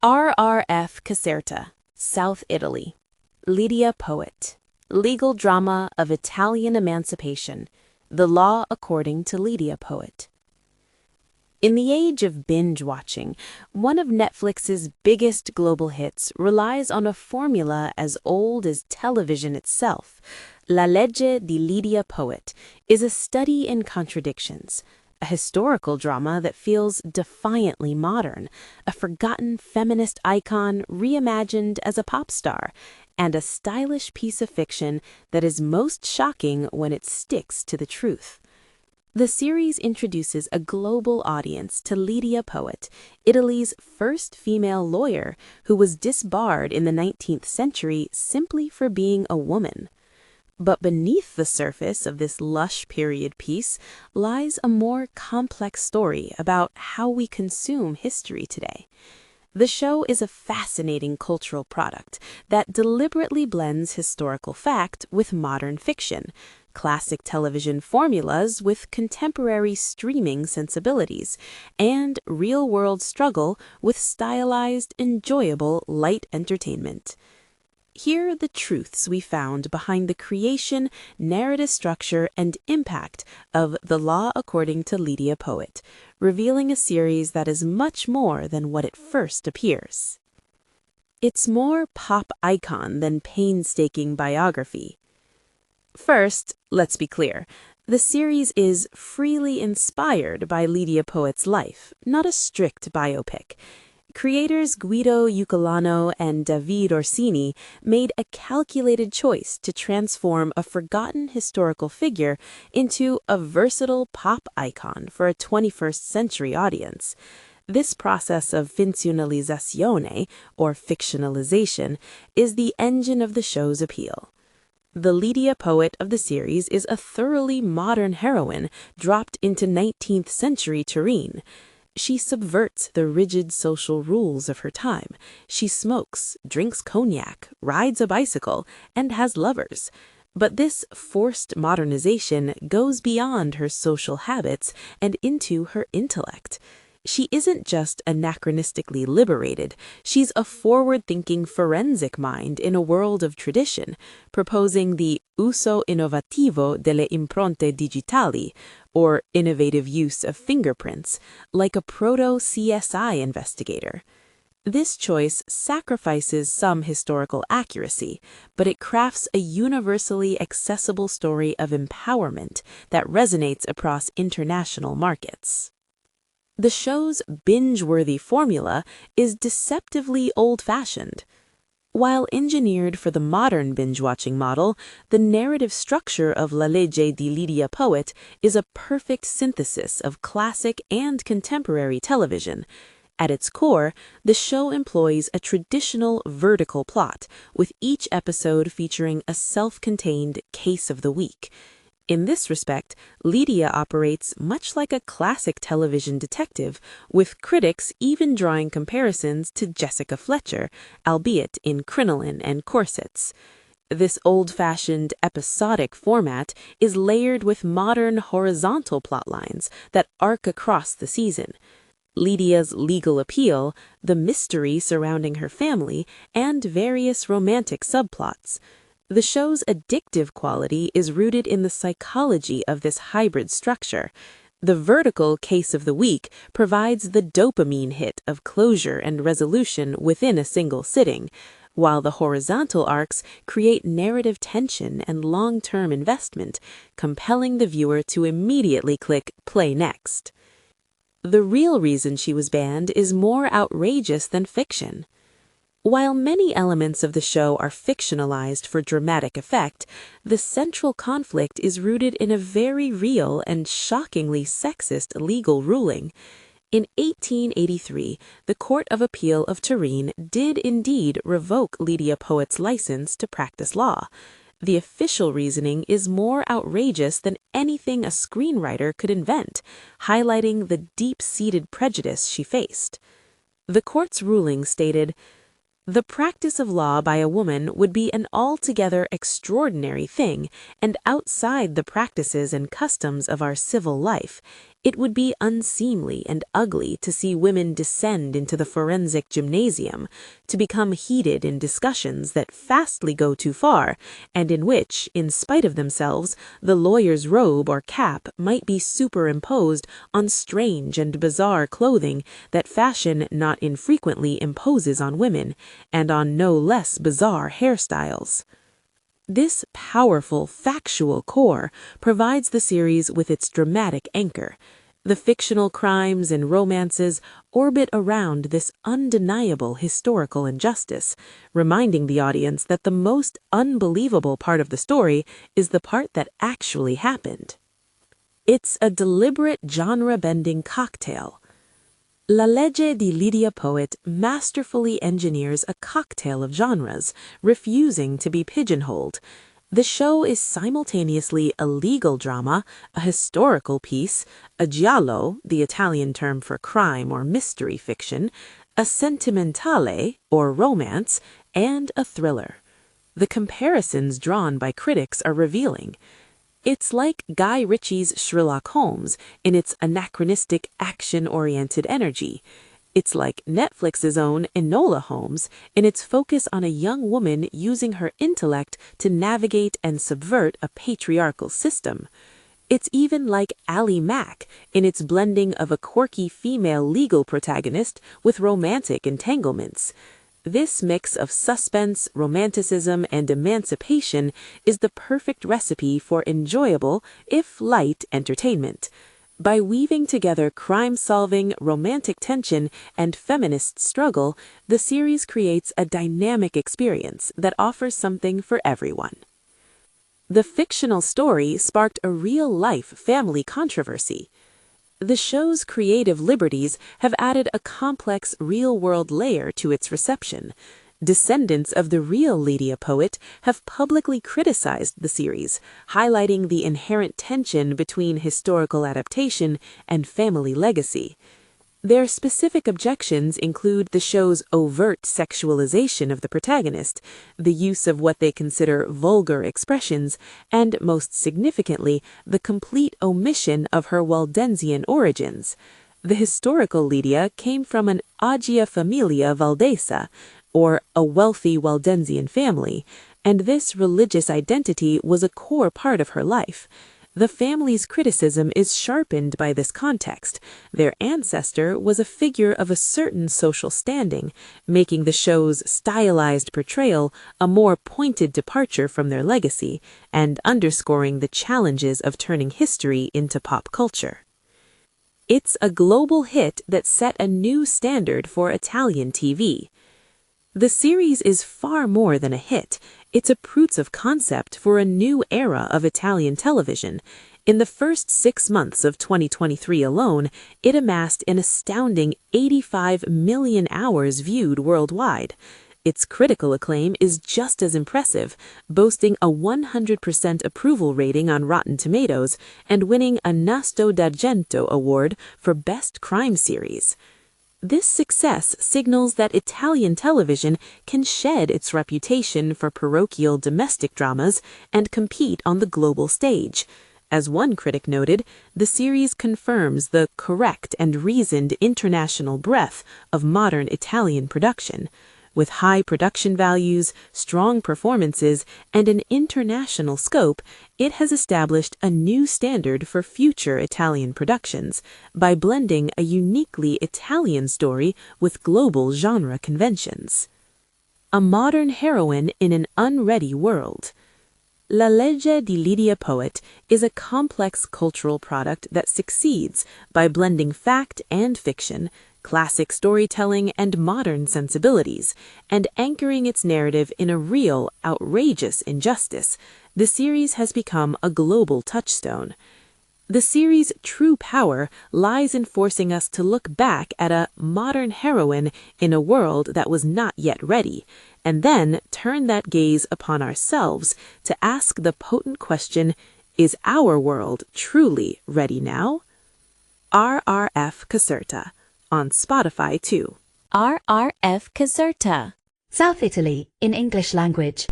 RRF Caserta, South Italy. Lidia poet. Legal drama of Italian emancipation. The law according to Lidia poet. In the age of binge-watching, one of Netflix's biggest global hits relies on a formula as old as television itself. La Legge di Lidia poet is a study in contradictions, a historical drama that feels defiantly modern, a forgotten feminist icon reimagined as a pop star, and a stylish piece of fiction that is most shocking when it sticks to the truth. The series introduces a global audience to Lidia poet, Italy's first female lawyer who was disbarred in the 19th century simply for being a woman. But beneath the surface of this lush period piece lies a more complex story about how we consume history today. The show is a fascinating cultural product that deliberately blends historical fact with modern fiction, classic television formulas with contemporary streaming sensibilities, and real-world struggle with stylized, enjoyable light entertainment. Here are the truths we found behind the creation, narrative structure, and impact of The Law According to Lidia Poet, revealing a series that is much more than what it first appears. It's more pop icon than painstaking biography. First, let's be clear. The series is freely inspired by Lidia Poet's life, not a strict biopic. Creators Guido Ucolano and David Orsini made a calculated choice to transform a forgotten historical figure into a versatile pop icon for a 21st century audience. This process of finzionalizzazione, or fictionalization, is the engine of the show's appeal. The Lidia poet of the series is a thoroughly modern heroine dropped into 19th century Turin. She subverts the rigid social rules of her time. She smokes, drinks cognac, rides a bicycle, and has lovers. But this forced modernization goes beyond her social habits and into her intellect. She isn't just anachronistically liberated, she's a forward-thinking forensic mind in a world of tradition, proposing the uso innovativo delle impronte digitali, or innovative use of fingerprints, like a proto-CSI investigator. This choice sacrifices some historical accuracy, but it crafts a universally accessible story of empowerment that resonates across international markets. The show's binge-worthy formula is deceptively old-fashioned. While engineered for the modern binge-watching model, the narrative structure of La Legge di Lidia Poet is a perfect synthesis of classic and contemporary television. At its core, the show employs a traditional vertical plot, with each episode featuring a self-contained case of the week. In this respect, Lidia operates much like a classic television detective, with critics even drawing comparisons to Jessica Fletcher, albeit in crinoline and corsets. This old-fashioned episodic format is layered with modern horizontal plotlines that arc across the season. Lidia's legal appeal, the mystery surrounding her family, and various romantic subplots. The show's addictive quality is rooted in the psychology of this hybrid structure. The vertical case of the week provides the dopamine hit of closure and resolution within a single sitting, while the horizontal arcs create narrative tension and long-term investment, compelling the viewer to immediately click play next. The real reason she was banned is more outrageous than fiction. While many elements of the show are fictionalized for dramatic effect, the central conflict is rooted in a very real and shockingly sexist legal ruling. In 1883, the Court of Appeal of Turin did indeed revoke Lidia Poet's license to practice law. The official reasoning is more outrageous than anything a screenwriter could invent, highlighting the deep-seated prejudice she faced. The court's ruling stated, "The practice of law by a woman would be an altogether extraordinary thing and outside the practices and customs of our civil life. It would be unseemly and ugly to see women descend into the forensic gymnasium to become heated in discussions that fastly go too far, and in which, in spite of themselves, the lawyer's robe or cap might be superimposed on strange and bizarre clothing that fashion not infrequently imposes on women, and on no less bizarre hairstyles. This powerful, factual core provides the series with its dramatic anchor. The fictional crimes and romances orbit around this undeniable historical injustice, reminding the audience that the most unbelievable part of the story is the part that actually happened. It's a deliberate genre-bending cocktail. La Legge di Lidia Poet masterfully engineers a cocktail of genres, refusing to be pigeonholed. The show is simultaneously a legal drama, a historical piece, a giallo, the Italian term for crime or mystery fiction, a sentimentale, or romance, and a thriller. The comparisons drawn by critics are revealing. It's like Guy Ritchie's Sherlock Holmes in its anachronistic, action-oriented energy. It's like Netflix's own Enola Holmes in its focus on a young woman using her intellect to navigate and subvert a patriarchal system. It's even like Ally Mack in its blending of a quirky female legal protagonist with romantic entanglements. This mix of suspense, romanticism, and emancipation is the perfect recipe for enjoyable, if light, entertainment. By weaving together crime-solving, romantic tension, and feminist struggle, the series creates a dynamic experience that offers something for everyone. The fictional story sparked a real-life family controversy. The show's creative liberties have added a complex real-world layer to its reception. Descendants of the real Lidia Poet have publicly criticized the series, highlighting the inherent tension between historical adaptation and family legacy. Their specific objections include the show's overt sexualization of the protagonist, the use of what they consider vulgar expressions, and, most significantly, the complete omission of her Waldensian origins. The historical Lidia came from an Agia Familia Valdesa, or a wealthy Waldensian family, and this religious identity was a core part of her life. The family's criticism is sharpened by this context. Their ancestor was a figure of a certain social standing, making the show's stylized portrayal a more pointed departure from their legacy, and underscoring the challenges of turning history into pop culture. It's a global hit that set a new standard for Italian TV. The series is far more than a hit. It's a proof of concept for a new era of Italian television. In the first 6 months of 2023 alone, it amassed an astounding 85 million hours viewed worldwide. Its critical acclaim is just as impressive, boasting a 100% approval rating on Rotten Tomatoes and winning a Nastro d'Argento award for Best Crime Series. This success signals that Italian television can shed its reputation for parochial domestic dramas and compete on the global stage. As one critic noted, the series confirms the correct and reasoned international breadth of modern Italian production. With high production values, strong performances, and an international scope, it has established a new standard for future Italian productions by blending a uniquely Italian story with global genre conventions. A modern heroine in an unready world. La Legge di Lidia Poet is a complex cultural product that succeeds by blending fact and fiction, classic storytelling, and modern sensibilities, and anchoring its narrative in a real, outrageous injustice. The series has become a global touchstone. The series' true power lies in forcing us to look back at a modern heroine in a world that was not yet ready, and then turn that gaze upon ourselves to ask the potent question, is our world truly ready now? RRF Caserta, on Spotify too. RRF Caserta. South Italy in English language.